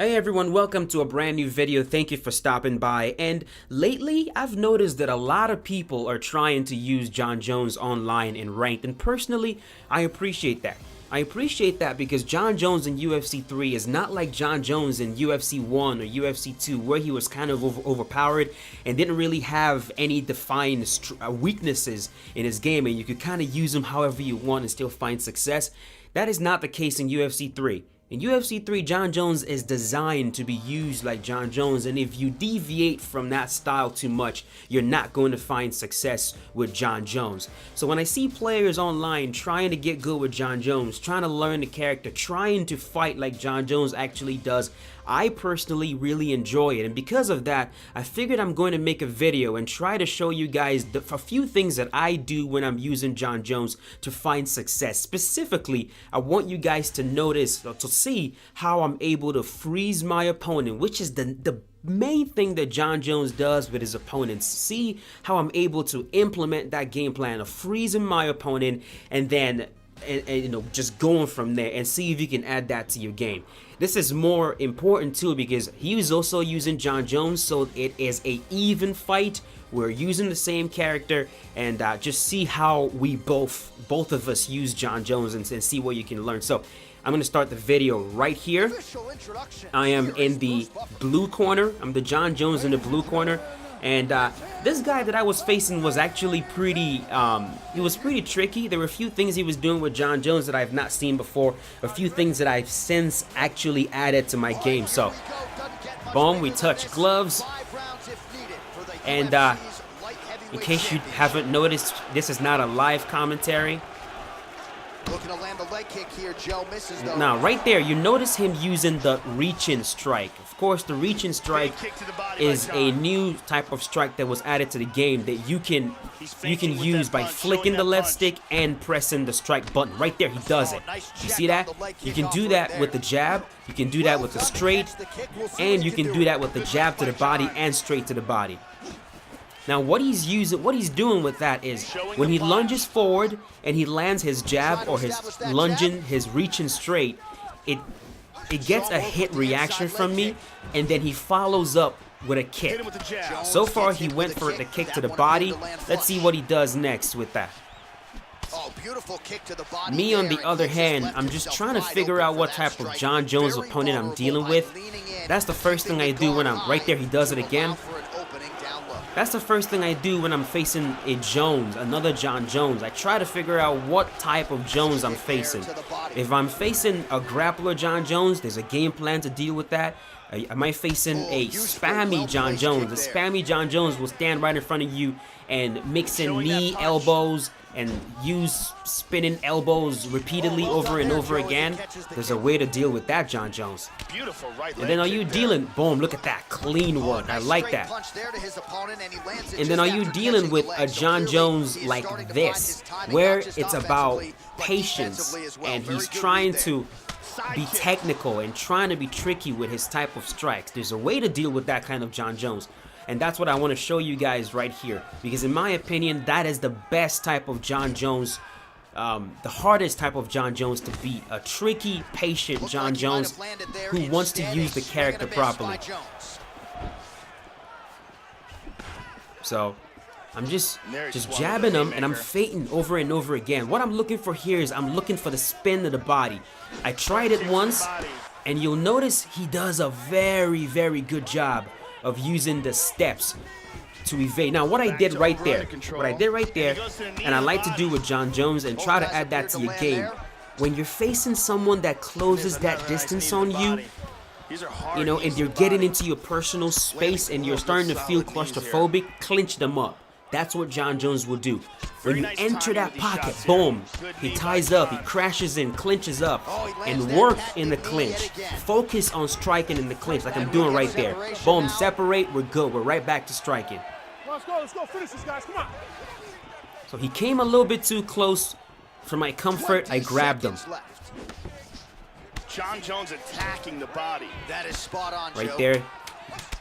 Hey everyone, welcome to a brand new video. Thank you for stopping by. And lately, I've noticed that a lot of people are trying to use Jon Jones online in ranked, and personally, I appreciate that. I appreciate that because Jon Jones in UFC 3 is not like Jon Jones in UFC 1 or UFC 2, where he was kind of overpowered and didn't really have any defined weaknesses in his game, and you could kind of use him however you want and still find success. That is not the case in UFC 3. In UFC 3, Jon Jones is designed to be used like Jon Jones, and if you deviate from that style too much, you're not going to find success with Jon Jones. So when I see players online trying to get good with Jon Jones, trying to learn the character, trying to fight like Jon Jones actually does, I personally really enjoy it, and because of that, I figured I'm going to make a video and try to show you guys a few things that I do when I'm using Jon Jones to find success. Specifically, I want you guys to notice, or to see how I'm able to freeze my opponent, which is the main thing that Jon Jones does with his opponents. See how I'm able to implement that game plan of freezing my opponent and then just going from there, and see if you can add that to your game. This is more important too because he was also using Jon Jones, so it is a even fight. We're using the same character, and just see how we both of us use Jon Jones and see what you can learn. So I'm gonna start the video right here. I am in the blue corner. I'm the Jon Jones in the blue corner. And this guy that I was facing was actually pretty, he was pretty tricky. There were a few things he was doing with Jon Jones that I've not seen before, a few things that I've since actually added to my game. So, boom, we touch gloves. And in case you haven't noticed, this is not a live commentary. Looking to land the leg kick here, Joe misses though. Now, right there, you notice him using the reach-in strike. Of course, the reach-in strike is a new type of strike that was added to the game that you can use by flicking the left stick and pressing the strike button. Right there, he does it. You see that? You can do that with the jab, you can do that with the straight, and you can do that with the jab to the body and straight to the body. Now what he's doing with that is when he lunges forward and he lands his jab or his lunging, his reaching straight, it gets a hit reaction from me, and then he follows up with a kick. So far he went for the kick to the body. Let's see what he does next with that. Me, on the other hand, I'm just trying to figure out what type of Jon Jones opponent I'm dealing with. That's the first thing I do when I'm right there. He does it again. That's the first thing I do when I'm facing a Jones, another Jon Jones. I try to figure out what type of Jones I'm facing. If I'm facing a grappler Jon Jones, there's a game plan to deal with that. Am I facing a spammy Jon Jones? The spammy Jon Jones will stand right in front of you and mix in knee, elbows, and use spinning elbows repeatedly over and over again. There's a way to deal with that Jon Jones. And then are you dealing, boom, look at that, clean work, I like that. And then are you dealing with a Jon Jones like this, where it's about patience and he's trying to be technical and trying to be tricky with his type of strikes. There's a way to deal with that kind of Jon Jones. And that's what I want to show you guys right here. Because in my opinion, that is the best type of Jon Jones, the hardest type of Jon Jones to beat. A tricky, patient Jon Jones who wants to use the character properly. So, I'm just jabbing him, and I'm feinting over and over again. What I'm looking for here is I'm looking for the spin to the body. I tried it once, and you'll notice he does a very, very good job of using the steps to evade. Now what I did right there, and I like to do with Jon Jones and try to add that to your game, when you're facing someone that closes that distance on you, you know, and you're getting into your personal space and you're starting to feel claustrophobic, clinch them up. That's what Jon Jones will do. When you enter that pocket, boom, he ties up, he crashes in, clinches up, and work in the clinch. Focus on striking in the clinch like I'm doing right there. Boom, separate, we're good. We're right back to striking. Let's go, finish this, guys, come on. So he came a little bit too close. For my comfort, I grabbed him. Jon Jones attacking the body. That is spot on, right there.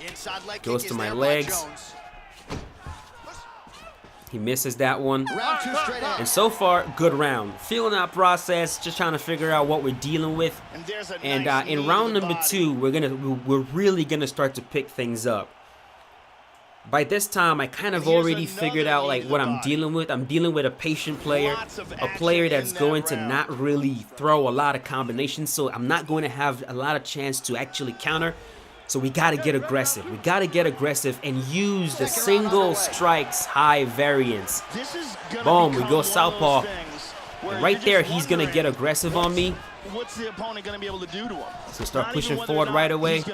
Inside leg goes kick to is my there by legs. Jones. He misses that one. Round 2 straight ahead. And so far, good round. Feeling that process, just trying to figure out what we're dealing with. And in round number 2, we're really gonna start to pick things up. By this time, I kind of already figured out like what I'm dealing with. I'm dealing with a patient player, a player that's going to not really throw a lot of combinations, so I'm not going to have a lot of chance to actually counter. So we got to get aggressive. We got to get aggressive and use the single strikes high variance. Boom, we go southpaw. And right there, he's going to get aggressive on me. What's the opponent going to be able to do to him? So start pushing forward right away.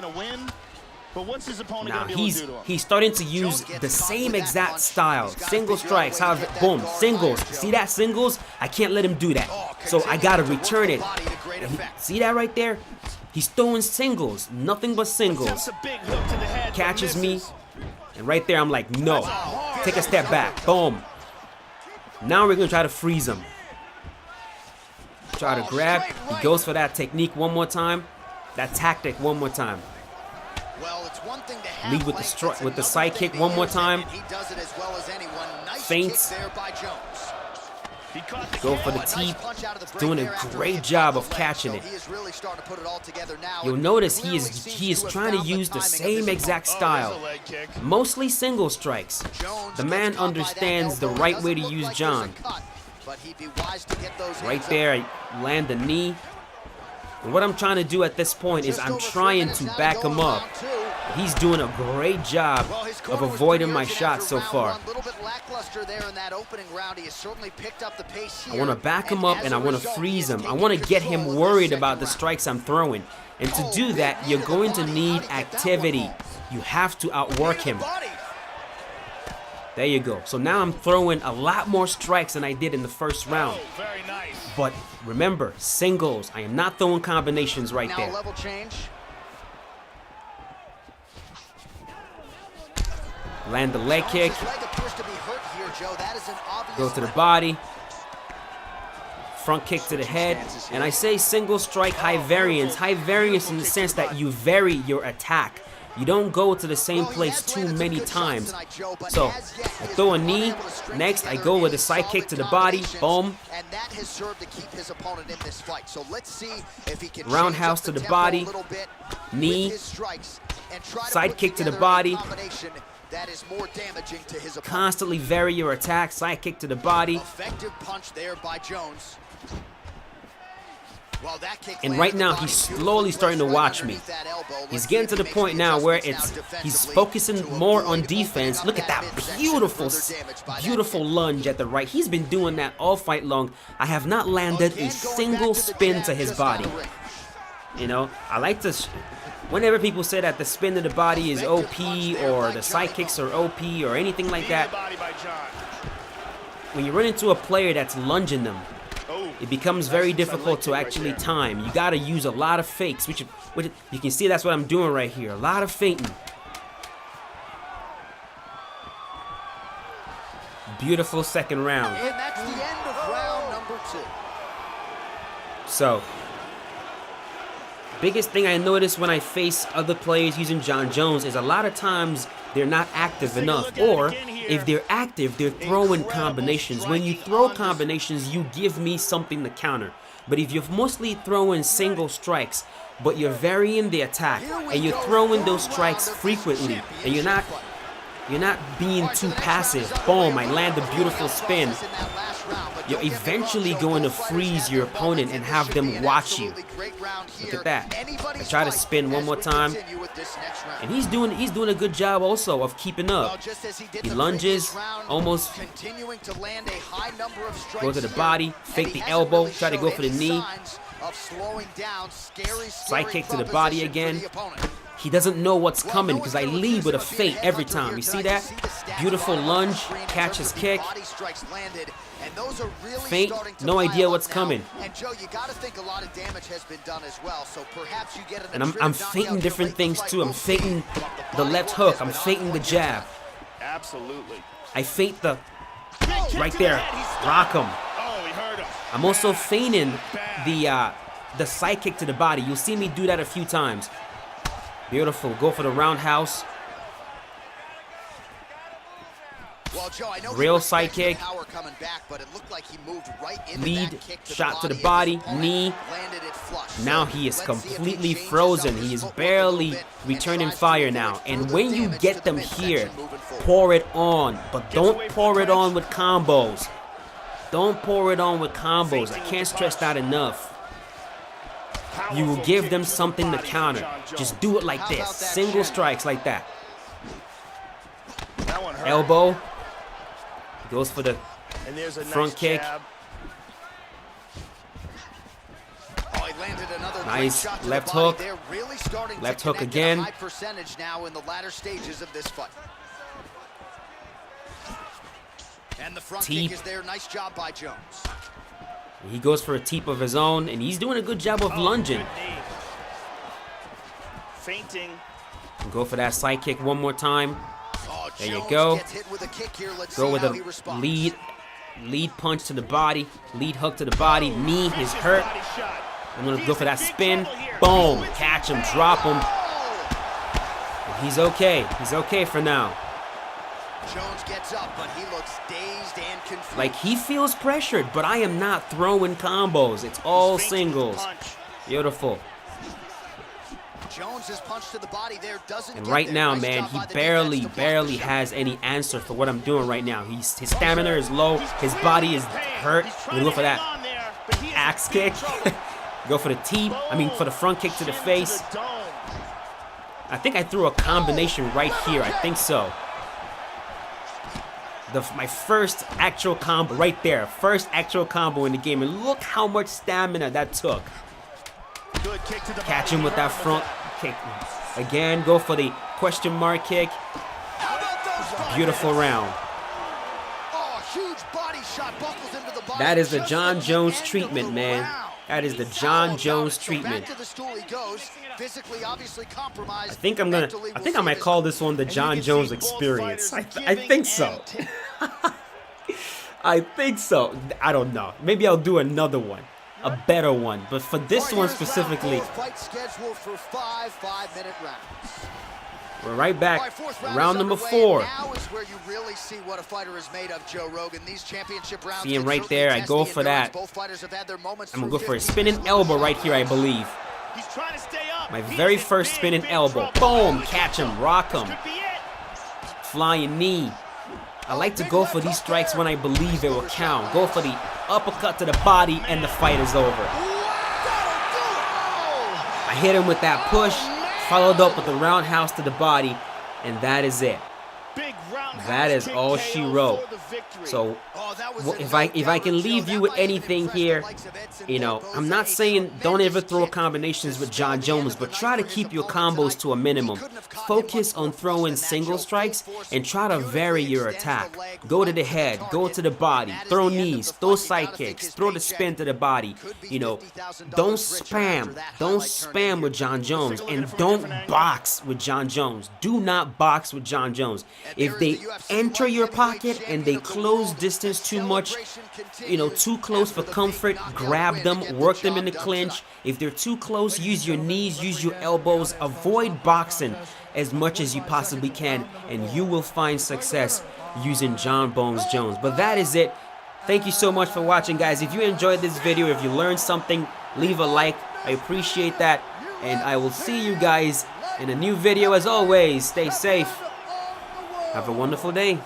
But what's his opponent Now going to be able to do to him? he's starting to use the same exact style. Single strikes, however, boom, singles. See that singles? I can't let him do that. So I got to return it. See that right there? He's throwing singles, nothing but singles. Catches me, and right there I'm like, no. Take a step back, boom. Now we're gonna try to freeze him. Try to grab, he goes for that technique one more time. That tactic one more time. Lead with the side kick one more time. Feints. Go for the teeth. Doing a great job of catching it. You'll notice he is trying to use the same exact style. Mostly single strikes. The man understands the right way to use John. Right there, I land the knee. And what I'm trying to do at this point is I'm trying to back him up. He's doing a great job of avoiding my shots so far. I want to back him up and I want to freeze him. I want to get him worried about the strikes I'm throwing. And to do that, you're going to need activity. You have to outwork him. There you go. So now I'm throwing a lot more strikes than I did in the first round. But remember, singles. I am not throwing combinations right there. Land the leg kick. Go to the body. Front kick to the head. And I say single strike high variance. High variance in the sense that you vary your attack. You don't go to the same place too many times. So, I throw a knee. Next, I go with a side kick to the body. Boom. Roundhouse to the body. Knee. Side kick to the body. Constantly vary your attack. Side kick to the body. Effective punch there by Jones. And right now he's slowly starting to watch me. He's getting to the point now where he's focusing more on defense. Look at that beautiful lunge at the right. He's been doing that all fight long. I have not landed a single spin to his body. You know, I like to, whenever people say that the spin to the body is OP or the side kicks are OP or anything like that, when you run into a player that's lunging them, it becomes very difficult to actually time. You got to use a lot of fakes, which you can see that's what I'm doing right here. A lot of feinting. Beautiful second round. And that's the end of round number 2. So, biggest thing I notice when I face other players using Jon Jones is a lot of times they're not active enough, or if they're active, they're throwing combinations. When you throw combinations, you give me something to counter. But if you're mostly throwing single strikes, but you're varying the attack, and you're throwing those strikes frequently, and you're not being too passive, boom, I land a beautiful spin, you're eventually going to freeze your opponent and have them watch you. Look at that. I try to spin one more time. And he's doing a good job also of keeping up. He lunges, almost go to the body, fake the elbow, try to go for the knee. Side kick to the body again. He doesn't know what's coming because I lead with a feint every time. You see that? Beautiful lunge, catch his kick. Feint, no idea what's coming. And I'm feinting different things too. I'm feinting the left hook. I'm feinting the jab. Absolutely. I feint the right there. Rock him. I'm also feinting the side kick to the body. You'll see me do that a few times. Beautiful. Go for the roundhouse. Well, Joe, I know Real he respects the sidekick. power coming back, but it looked like he moved right into Lead that kick shot to the of body, his opponent, knee. landed it flush. Now So he is let's see if he completely changes frozen. up his He is footwork a little barely bit and returning tries to fire avoid now. And further when you damage get to the them midsection here, moving forward. pour it on. But don't pour it on with combos. Don't pour it on with combos. I can't stress that enough. You will give them something to counter. Just do it like this. Single strikes like that. That one hurt. Elbow. He goes for the And there's a front nice kick. jab. Oh, he landed another great Nice shot to left the body. hook. They're really starting Left to hook connect again. at a high percentage now in the latter stages of this fight. And the front Teep. kick is there. Nice job by Jones. He goes for a teep of his own, and he's doing a good job of Oh, lunging. good knee. Feinting. Go for that side kick one more time. Oh, There you Jones go. gets hit with a kick here. Let's Go see with how a he responds. lead punch to the body, lead hook to the body, knee is Vicious hurt. body shot. I'm gonna He's go for in that big spin. trouble here. Boom, Oh, it's catch him, bad. drop him. Oh! He's okay. He's okay for now. Jones gets up, but he looks dazed and confused. Like he feels pressured, but I am not throwing combos. It's all He's feinting with the singles. punch. Beautiful. Jones' punch to the body there doesn't And get right there. now, Nice man, job he by the barely defense to block the shot. has any answer for what I'm doing right now. His stamina is low. His body is hurt. We go for that axe kick. Go for the teep. I mean, for the front kick to the face. I think I threw a combination right here. I think so. My first actual combo right there. First actual combo in the game. And look how much stamina that took. Good kick to the Catch body. him with that front kick. Again, go for the question mark kick. How about those body Beautiful hits? round. Oh, huge body shot buckles into the body. That is the just John at the Jones end of treatment, the man. round. That is the He's John foul Jones about it. So treatment. back to the stool he goes. Physically, obviously compromised. I think I Mentally, might we'll see call this one the And you John can Jones see both experience. fighters I giving think so. and taking. I think so. I don't know. Maybe I'll do another one. A better one. But for this All right, one here's specifically, round 4, fight scheduled for 5 5-minute rounds. we're right All back. right, fourth Round is number underway, 4. and now is where you really see what a fighter is made of, Joe Rogan. These championship rounds. See him can right certainly there. I test go the for endurance. that. Both fighters have had their moments I'm going through to go for a 50 spinning minutes. elbow right here, I believe. He's trying to stay up. My He's very in first big, spinning big elbow. trouble. Boom, catch him, rock him. Could be it. Flying knee. I like to go for these strikes when I believe it will count. Go for the uppercut to the body and the fight is over. I hit him with that push, followed up with the roundhouse to the body, and that is it. Big roundhouse That is kick all KO she wrote. for the victory. So Oh, that was if I can leave you with anything here, you know, I'm not saying don't ever throw combinations with John Jones, but try to keep your combos to a minimum. Focus on throwing single strikes and try to vary your attack. Go to the head, go to the body, throw knees, throw side kicks, throw the spin to the body. You know, don't spam with John Jones, and don't box with John Jones. Do not box with John Jones. If they enter your pocket and they close distance too much, you know, too close for comfort, grab them, work them in the clinch. If they're too close, use your knees, use your elbows. Avoid boxing as much as you possibly can, and you will find success using John Bones Jones. But that is it. Thank you so much for watching, guys. If you enjoyed this video, if you learned something, leave a like. I appreciate that, and I will see you guys in a new video. As always, stay safe. Have a wonderful day.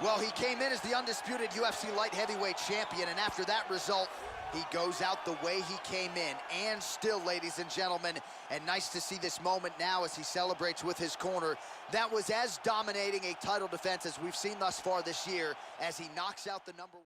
Well, he came in as the undisputed UFC light heavyweight champion, and after that result, he goes out the way he came in, and still, ladies and gentlemen, and nice to see this moment now as he celebrates with his corner. That was as dominating a title defense as we've seen thus far this year, as he knocks out the number